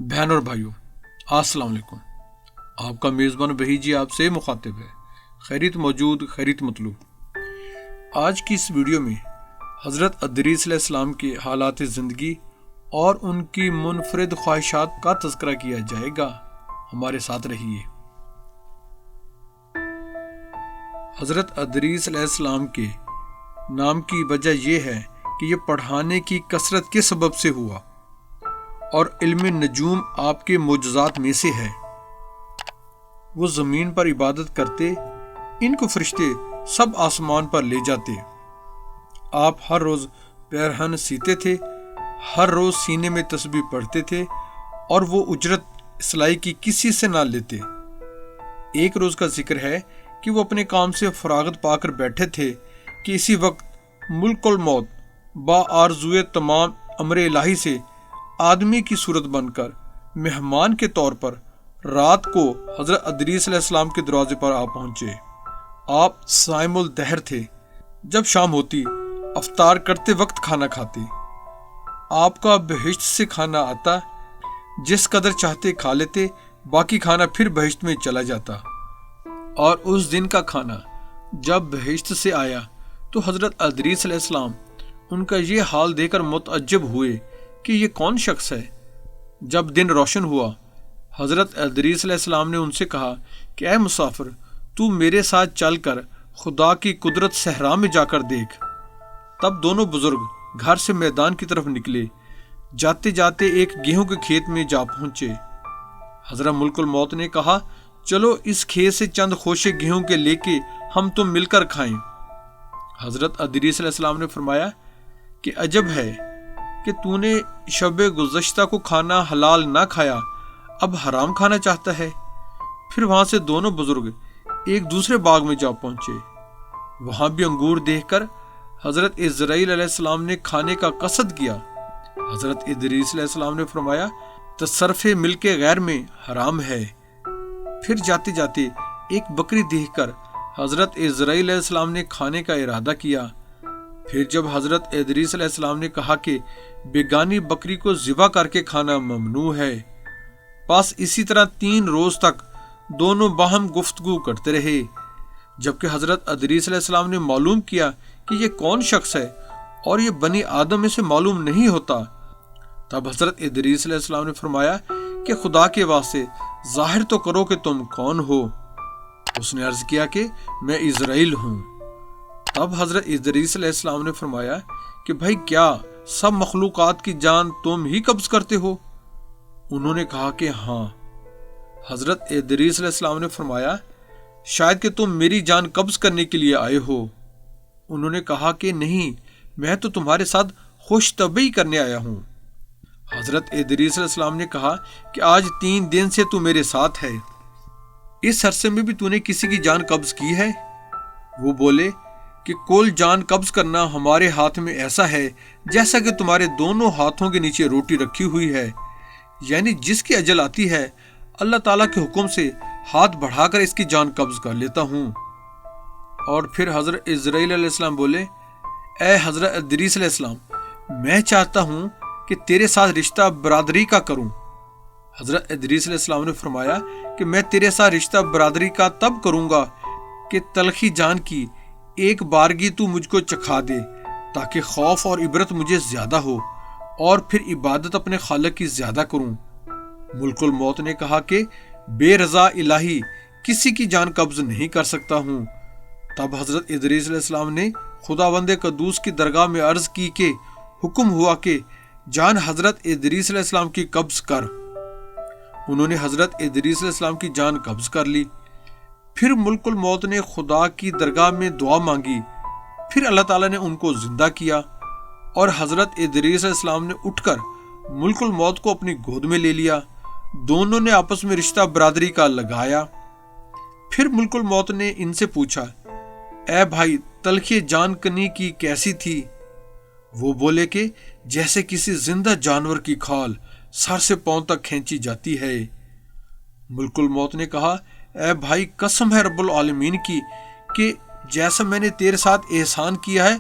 بہن اور بھائیوں، السلام علیکم۔ آپ کا میزبان وحید جی آپ سے مخاطب ہے۔ خیریت موجود، خیریت مطلوب۔ آج کی اس ویڈیو میں حضرت ادریس علیہ السلام کے حالات زندگی اور ان کی منفرد خواہشات کا تذکرہ کیا جائے گا۔ ہمارے ساتھ رہیے۔ حضرت ادریس علیہ السلام کے نام کی وجہ یہ ہے کہ یہ پڑھانے کی کثرت کے سبب سے ہوا اور علم نجوم آپ کے معجزات میں سے ہے۔ وہ زمین پر عبادت کرتے، ان کو فرشتے سب آسمان پر لے جاتے۔ آپ ہر روز پیرہن سیتے تھے، ہر روز سینے میں تسبیح پڑھتے تھے اور وہ اجرت سلائی کی کسی سے نہ لیتے۔ ایک روز کا ذکر ہے کہ وہ اپنے کام سے فراغت پا کر بیٹھے تھے کہ اسی وقت ملک الموت با آرزوئے تمام امر الہی سے آدمی کی صورت بن کر مہمان کے طور پر رات کو حضرت ادریس علیہ السلام کے دروازے پر آ پہنچے۔ آپ صائم الدہر تھے۔ جب شام ہوتی، افطار کرتے وقت کھانا کھاتے۔ آپ کا بہشت سے کھانا آتا، جس قدر چاہتے کھا لیتے، باقی کھانا پھر بہشت میں چلا جاتا۔ اور اس دن کا کھانا جب بہشت سے آیا تو حضرت ادریس علیہ السلام ان کا یہ حال دیکھ کر متعجب ہوئے کہ یہ کون شخص ہے۔ جب دن روشن ہوا، حضرت ادریس علیہ السلام نے ان سے کہا کہ اے مسافر، تو میرے ساتھ چل کر خدا کی قدرت صحرا میں جا کر دیکھ۔ تب دونوں بزرگ گھر سے میدان کی طرف نکلے۔ جاتے جاتے ایک گیہوں کے کھیت میں جا پہنچے۔ حضرت ملک الموت نے کہا، چلو اس کھیت سے چند خوشے گیہوں کے لے کے ہم تم مل کر کھائیں۔ حضرت ادریس علیہ السلام نے فرمایا کہ عجب ہے کہ تو نے شب گزشتہ کو کھانا حلال نہ کھایا، اب حرام کھانا چاہتا ہے۔ پھر وہاں سے دونوں بزرگ ایک دوسرے باغ میں جا پہنچے۔ وہاں بھی انگور دیکھ کر حضرت اسرائیل علیہ السلام نے کھانے کا قصد کیا۔ حضرت ادریس علیہ السلام نے فرمایا، تصرف ملک غیر میں حرام ہے۔ پھر جاتے جاتے ایک بکری دیکھ کر حضرت اسرائیل علیہ السلام نے کھانے کا ارادہ کیا۔ پھر جب حضرت ادریس علیہ السلام نے کہا کہ بیگانی بکری کو ذبح کر کے کھانا ممنوع ہے، بس اسی طرح 3 روز تک دونوں باہم گفتگو کرتے رہے۔ جبکہ حضرت ادریس علیہ السلام نے معلوم کیا کہ یہ کون شخص ہے اور یہ بنی آدم میں سے معلوم نہیں ہوتا، تب حضرت ادریس علیہ السلام نے فرمایا کہ خدا کے واسطے ظاہر تو کرو کہ تم کون ہو۔ اس نے عرض کیا کہ میں اسرائیل ہوں۔ تب حضرت ادریس علیہ السلام نے فرمایا کہ بھائی، کیا سب مخلوقات کی جان تم ہی قبض کرتے ہو؟ انہوں نے کہا کہ ہاں۔ حضرت ادریس علیہ السلام نے فرمایا، شاید کہ تم میری جان قبض کرنے کے لیے آئے ہو۔ انہوں نے کہا کہ نہیں، میں تو تمہارے ساتھ خوش طبعی کرنے آیا ہوں۔ حضرت ادریس علیہ السلام نے کہا کہ آج 3 دن سے تو میرے ساتھ ہے، اس عرصے میں بھی تو نے کسی کی جان قبض کی ہے؟ وہ بولے کہ کل جان قبض کرنا ہمارے ہاتھ میں ایسا ہے جیسا کہ تمہارے دونوں ہاتھوں کے نیچے روٹی رکھی ہوئی ہے، یعنی جس کی اجل آتی ہے اللہ تعالیٰ کے حکم سے ہاتھ بڑھا کر اس کی جان قبض کر لیتا ہوں۔ اور پھر حضرت اسرائیل علیہ السلام بولے، اے حضرت ادریس علیہ السلام، میں چاہتا ہوں کہ تیرے ساتھ رشتہ برادری کا کروں۔ حضرت ادریس علیہ السلام نے فرمایا کہ میں تیرے ساتھ رشتہ برادری کا تب کروں گا کہ تلخی جان کی ایک بارگی تو مجھ کو چکھا دے، تاکہ خوف اور عبرت مجھے زیادہ ہو اور پھر عبادت اپنے خالق کی زیادہ کروں۔ ملک الموت نے کہا کہ بے رضا الہی کسی کی جان قبض نہیں کر سکتا ہوں۔ تب حضرت ادریس علیہ السلام نے خداوند قدوس کی درگاہ میں عرض کی کہ حکم ہوا کہ جان حضرت ادریس علیہ السلام کی قبض کر۔ انہوں نے حضرت ادریس علیہ السلام کی جان قبض کر لی۔ پھر ملک الموت نے خدا کی درگاہ میں دعا مانگی۔ پھر اللہ تعالیٰ نے ان کو زندہ کیا اور حضرت ادریس علیہ السلام نے اٹھ کر ملک الموت کو اپنی گود میں لے لیا۔ دونوں نے آپس میں رشتہ برادری کا لگایا۔ پھر ملک الموت نے ان سے پوچھا، اے بھائی، تلخی جان کنی کی کیسی تھی؟ وہ بولے کہ جیسے کسی زندہ جانور کی کھال سر سے پاؤں تک کھینچی جاتی ہے۔ ملک الموت نے کہا، اے بھائی، قسم ہے رب العالمین کی کہ جیسا میں نے تیرے ساتھ احسان کیا ہے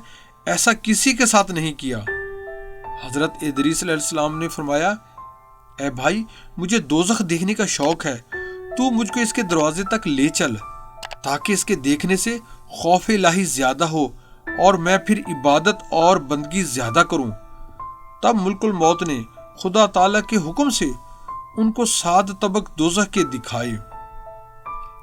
ایسا کسی کے ساتھ نہیں کیا۔ حضرت ادریس علیہ السلام نے فرمایا اے بھائی مجھے دوزخ دیکھنے کا شوق ہے، تو مجھ کو اس کے دروازے تک لے چل تاکہ اس کے دیکھنے سے خوف الہی زیادہ ہو اور میں پھر عبادت اور بندگی زیادہ کروں۔ تب ملک الموت نے خدا تعالیٰ کے حکم سے ان کو 7 طبق دوزخ کے دکھائے۔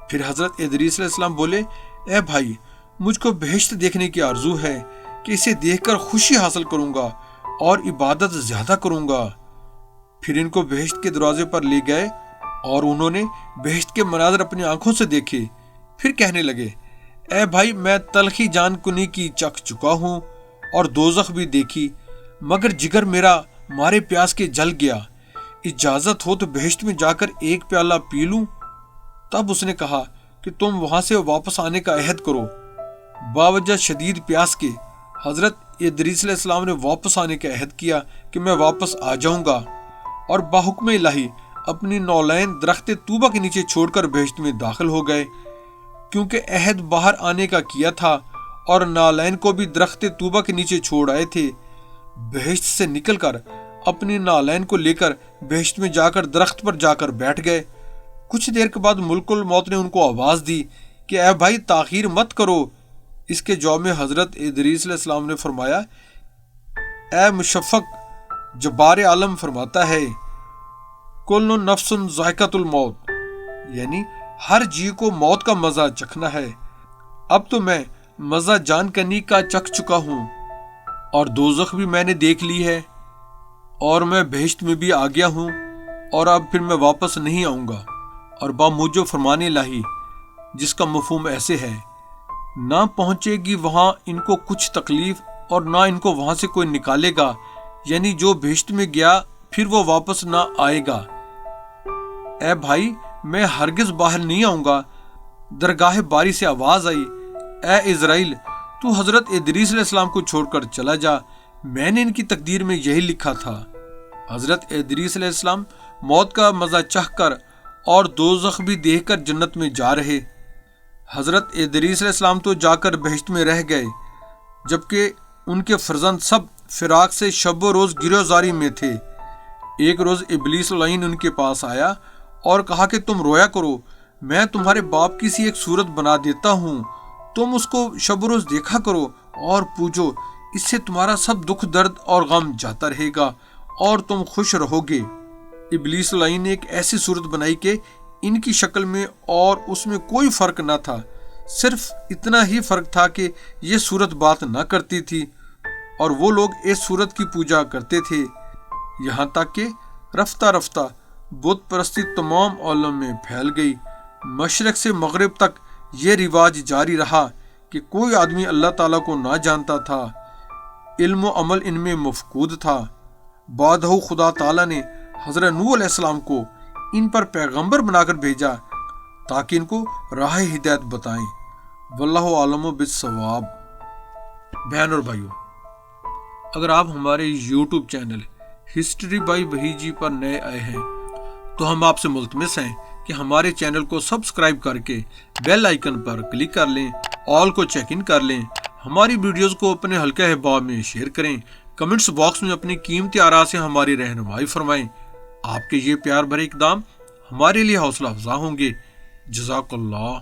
پھر حضرت ادریس علیہ السلام بولے، اے بھائی مجھ کو بہشت دیکھنے کی آرزو ہے کہ اسے دیکھ کر خوشی حاصل کروں گا اور عبادت زیادہ کروں گا۔ پھر ان کو بہشت کے دروازے پر لے گئے اور انہوں نے بہشت کے مناظر اپنی آنکھوں سے دیکھے۔ پھر کہنے لگے، اے بھائی میں تلخی جان کنی کی چکھ چکا ہوں اور دوزخ بھی دیکھی، مگر جگر میرا مارے پیاس کے جل گیا، اجازت ہو تو بہشت میں جا کر ایک پیالہ پی لوں۔ تب اس نے کہا کہ تم وہاں سے واپس آنے کا عہد کرو۔ باوجہ شدید پیاس کے حضرت ادریس علیہ السلام نے واپس آنے کا عہد کیا کہ میں واپس آ جاؤں گا، اور باحکم الہی اپنی نولین درخت طوبہ کے نیچے چھوڑ کر بہشت میں داخل ہو گئے، کیونکہ عہد باہر آنے کا کیا تھا اور نالین کو بھی درخت طوبہ کے نیچے چھوڑ آئے تھے۔ بہشت سے نکل کر اپنی نالین کو لے کر بہشت میں جا کر درخت پر جا کر بیٹھ گئے۔ کچھ دیر کے بعد ملک الموت نے ان کو آواز دی کہ اے بھائی تاخیر مت کرو۔ اس کے جواب میں حضرت ادریس علیہ السلام نے فرمایا، اے مشفق جبار عالم فرماتا ہے، کل نفس ذائقۃ الموت، یعنی ہر جی کو موت کا مزہ چکھنا ہے۔ اب تو میں مزہ جان کنی کا چکھ چکا ہوں اور دوزخ بھی میں نے دیکھ لی ہے، اور میں بہشت میں بھی آ گیا ہوں، اور اب پھر میں واپس نہیں آؤں گا۔ اور باموجب فرمان الہی جس کا مفہوم ایسے ہے، نہ پہنچے گی وہاں ان کو کچھ تکلیف اور نہ ان کو وہاں سے کوئی نکالے گا، یعنی جو بہشت میں گیا پھر وہ واپس نہ آئے گا۔ اے بھائی میں ہرگز باہر نہیں آؤں گا۔ درگاہ باری سے آواز آئی، اے اسرائیل تو حضرت ادریس علیہ السلام کو چھوڑ کر چلا جا، میں نے ان کی تقدیر میں یہی لکھا تھا۔ حضرت ادریس علیہ السلام موت کا مزہ چکھ کر اور دوزخ بھی دیکھ کر جنت میں جا رہے۔ حضرت ادریس علیہ السلام تو جا کر بہشت میں رہ گئے، جبکہ ان کے فرزند سب فراق سے شب و روز گریزاری میں تھے۔ ایک روز ابلیس لعین ان کے پاس آیا اور کہا کہ تم رویا کرو، میں تمہارے باپ کی سی ایک صورت بنا دیتا ہوں، تم اس کو شب و روز دیکھا کرو اور پوجو، اس سے تمہارا سب دکھ درد اور غم جاتا رہے گا اور تم خوش رہو گے۔ ابلیس لعین نے ایک ایسی صورت بنائی کہ ان کی شکل میں اور اس میں کوئی فرق نہ تھا، صرف اتنا ہی فرق تھا کہ یہ صورت بات نہ کرتی تھی اور وہ لوگ اس صورت کی پوجا کرتے تھے، یہاں تک کہ رفتہ رفتہ بت پرستی تمام عالم میں پھیل گئی۔ مشرق سے مغرب تک یہ رواج جاری رہا کہ کوئی آدمی اللہ تعالیٰ کو نہ جانتا تھا، علم و عمل ان میں مفقود تھا۔ بعدہ خدا تعالیٰ نے حضرت نوح علیہ السلام کو ان پر پیغمبر بنا کر بھیجا تاکہ ان کو راہ ہدایت بتائیں۔ واللہ عالم بالصواب۔ بہن اور بھائیوں، اگر آپ ہمارے YouTube channel history by Waheed ji پر نئے آئے ہیں تو ہم آپ سے ملتمس ہیں کہ ہمارے چینل کو سبسکرائب کر کے بیل آئیکن پر کلک کر لیں، آل کو چیک ان کر لیں، ہماری ویڈیوز کو اپنے حلقہ احباب میں شیئر کریں، کمنٹس باکس میں اپنی قیمتی آراء سے ہماری رہنمائی فرمائیں۔ آپ کے یہ پیار بھرے اقدام ہمارے لیے حوصلہ افزا ہوں گے۔ جزاک اللہ۔